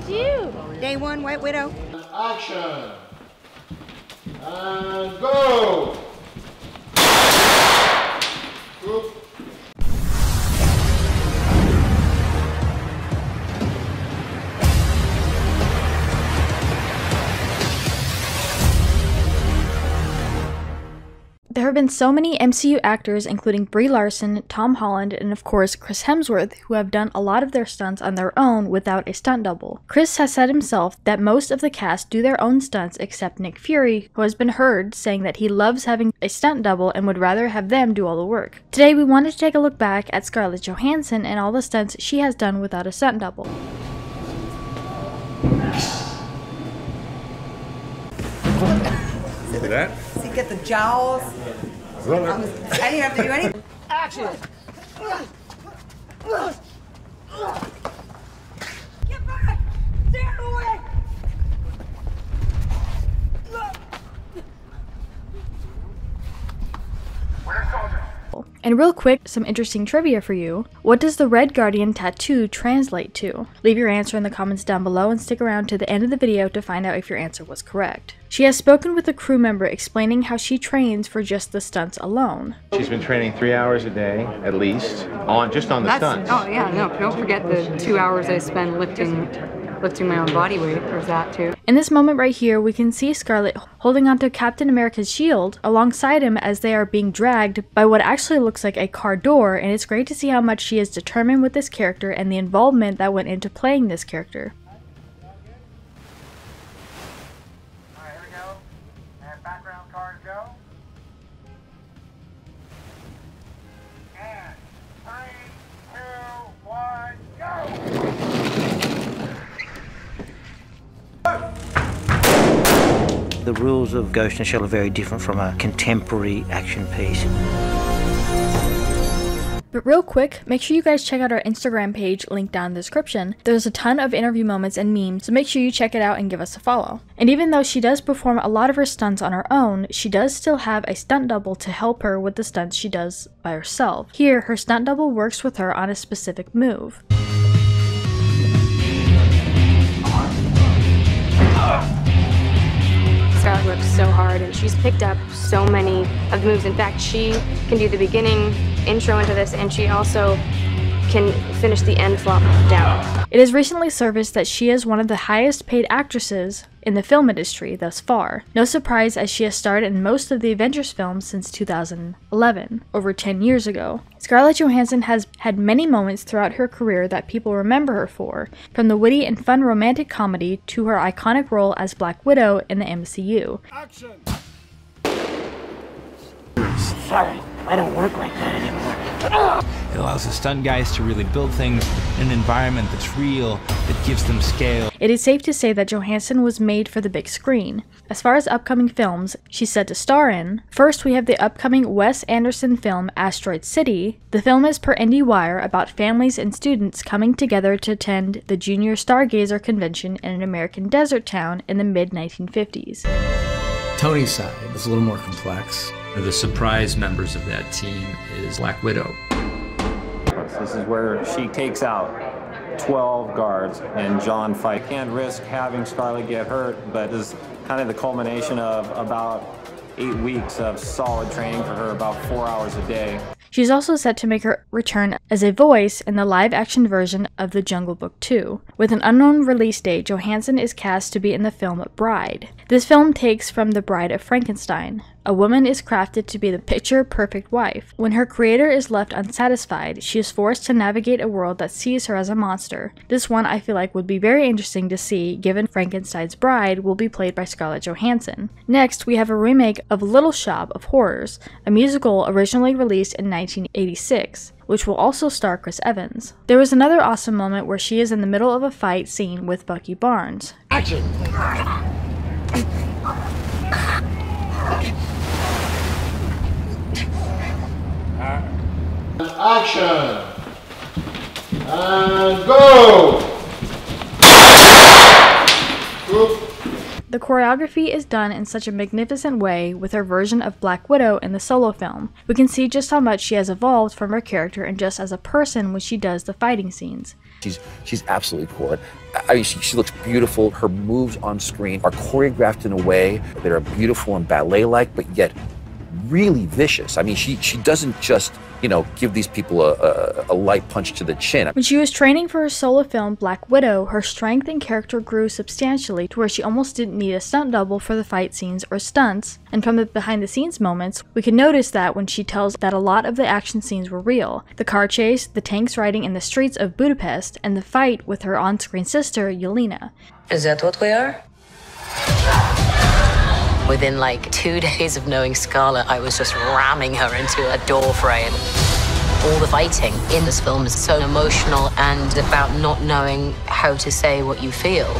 did you? Day one, White Widow. Action. And go. Oop. There have been so many MCU actors, including Brie Larson, Tom Holland, and of course Chris Hemsworth, who have done a lot of their stunts on their own without a stunt double. Chris has said himself that most of the cast do their own stunts except Nick Fury, who has been heard saying that he loves having a stunt double and would rather have them do all the work. Today we wanted to take a look back at Scarlett Johansson and all the stunts she has done without a stunt double. See that? See, get the jowls. I didn't have to do anything. Action! Get back! Stay out of the way! And real quick, some interesting trivia for you. What does the Red Guardian tattoo translate to? Leave your answer in the comments down below and stick around to the end of the video to find out if your answer was correct. She has spoken with a crew member explaining how she trains for just the stunts alone. She's been training 3 hours a day, at least, just on the stunts. Oh yeah, no, don't forget the 2 hours I spend lifting my own body weight. There's that too. In this moment right here, we can see Scarlett holding onto Captain America's shield alongside him as they are being dragged by what actually looks like a car door, and it's great to see how much she is determined with this character and the involvement that went into playing this character. Alright, here we go. And background cars go. And 3, 2, 1, go! The rules of Ghost in the Shell are very different from a contemporary action piece. But real quick, make sure you guys check out our Instagram page, linked down in the description. There's a ton of interview moments and memes, so make sure you check it out and give us a follow. And even though she does perform a lot of her stunts on her own, she does still have a stunt double to help her with the stunts she does by herself. Here, her stunt double works with her on a specific move. Scarlett works so hard and she's picked up so many of the moves. In fact, she can do the beginning intro into this and she also can finish the end flop down. It has recently surfaced that she is one of the highest paid actresses in the film industry thus far. No surprise, as she has starred in most of the Avengers films since 2011, over 10 years ago. Scarlett Johansson has had many moments throughout her career that people remember her for, from the witty and fun romantic comedy to her iconic role as Black Widow in the MCU. Action! Sorry, I don't work like that anymore. It allows the stunt guys to really build things in an environment that's real, that gives them scale. It is safe to say that Johansson was made for the big screen. As far as upcoming films she's set to star in, first we have the upcoming Wes Anderson film Asteroid City. The film is, per IndieWire, about families and students coming together to attend the Junior Stargazer Convention in an American desert town in the mid-1950s. Tony's side is a little more complex. The surprise members of that team is Black Widow. This is where she takes out 12 guards and John fight. Can't risk having Scarlett get hurt, but this is kind of the culmination of about 8 weeks of solid training for her, about 4 hours a day. She's also set to make her return as a voice in the live-action version of The Jungle Book 2. With an unknown release date, Johansson is cast to be in the film Bride. This film takes from The Bride of Frankenstein. A woman is crafted to be the picture-perfect wife. When her creator is left unsatisfied, she is forced to navigate a world that sees her as a monster. This one I feel like would be very interesting to see, given Frankenstein's bride will be played by Scarlett Johansson. Next, we have a remake of Little Shop of Horrors, a musical originally released in 1986, which will also star Chris Evans. There was another awesome moment where she is in the middle of a fight scene with Bucky Barnes. Action! Action! And go! Oop. The choreography is done in such a magnificent way with her version of Black Widow in the solo film. We can see just how much she has evolved from her character and just as a person when she does the fighting scenes. She's absolutely cool. I mean, she looks beautiful. Her moves on screen are choreographed in a way that are beautiful and ballet-like, but yet really vicious. I mean, she doesn't just, you know, give these people a light punch to the chin. When she was training for her solo film Black Widow, her strength and character grew substantially to where she almost didn't need a stunt double for the fight scenes or stunts, and from the behind-the-scenes moments, we can notice that when she tells that a lot of the action scenes were real. The car chase, the tanks riding in the streets of Budapest, and the fight with her on-screen sister, Yelena. Is that what we are? Within like 2 days of knowing Scarlett, I was just ramming her into a door frame. All the fighting in this film is so emotional and about not knowing how to say what you feel.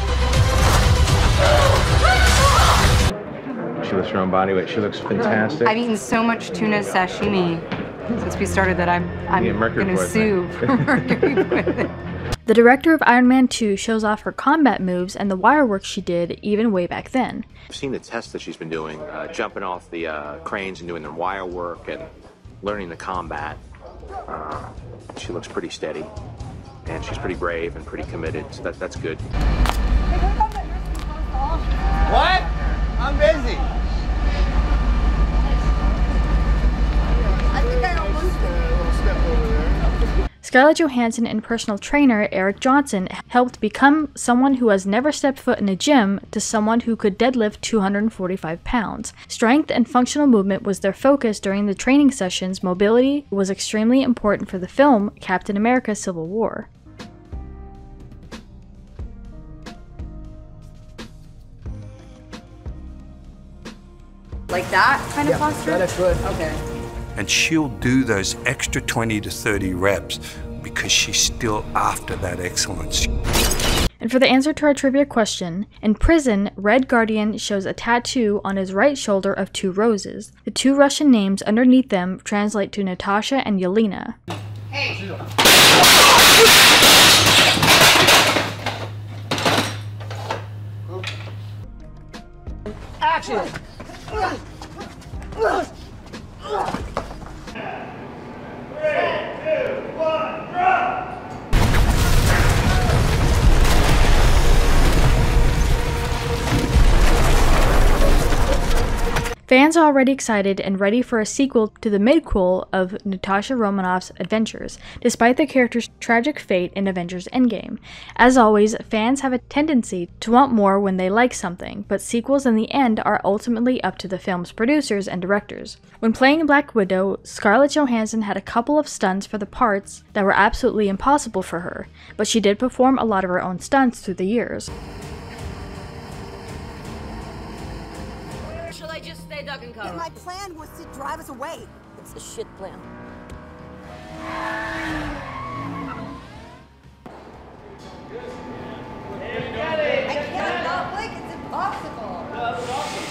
She lifts her own body weight. She looks fantastic. I've eaten so much tuna sashimi since we started that I'm going to sue for mercury poisoning. The director of Iron Man 2 shows off her combat moves and the wire work she did even way back then. I've seen the tests that she's been doing, jumping off the cranes and doing the wire work and learning the combat. She looks pretty steady, and she's pretty brave and pretty committed, so that's good. What? I'm busy. I think I almost Step over there. Scarlett Johansson and personal trainer Eric Johnson helped become someone who has never stepped foot in a gym to someone who could deadlift 245 pounds. Strength and functional movement was their focus during the training sessions. Mobility was extremely important for the film Captain America: Civil War. like that kind of posture? That's good. Okay. And she'll do those extra 20 to 30 reps because she's still after that excellence. And for the answer to our trivia question, in prison, Red Guardian shows a tattoo on his right shoulder of 2 roses. The 2 Russian names underneath them translate to Natasha and Yelena. Hey! Action! Fans are already excited and ready for a sequel to the midquel of Natasha Romanoff's adventures, despite the character's tragic fate in Avengers Endgame. As always, fans have a tendency to want more when they like something, but sequels in the end are ultimately up to the film's producers and directors. When playing Black Widow, Scarlett Johansson had a couple of stunts for the parts that were absolutely impossible for her, but she did perform a lot of her own stunts through the years. I just stay duck and cover? My plan was to drive us away. It's a shit plan. I can't not blink, it's impossible. No, that's awesome.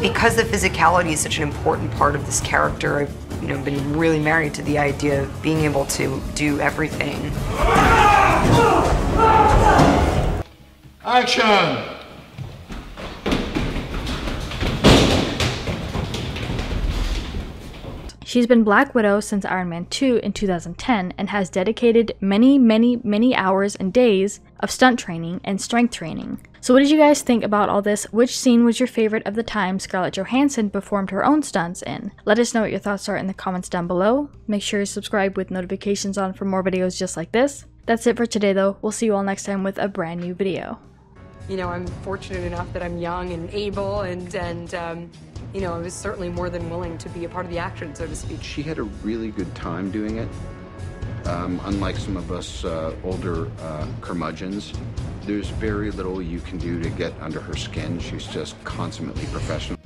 Because the physicality is such an important part of this character, I've been really married to the idea of being able to do everything. Action! She's been Black Widow since Iron Man 2 in 2010 and has dedicated many hours and days of stunt training and strength training. So what did you guys think about all this? Which scene was your favorite of the time Scarlett Johansson performed her own stunts in? Let us know what your thoughts are in the comments down below. Make sure you subscribe with notifications on for more videos just like this. That's it for today though. We'll see you all next time with a brand new video. I'm fortunate enough that I'm young and able and I was certainly more than willing to be a part of the action, so to speak. She had a really good time doing it. Unlike some of us older curmudgeons, there's very little you can do to get under her skin. She's just consummately professional.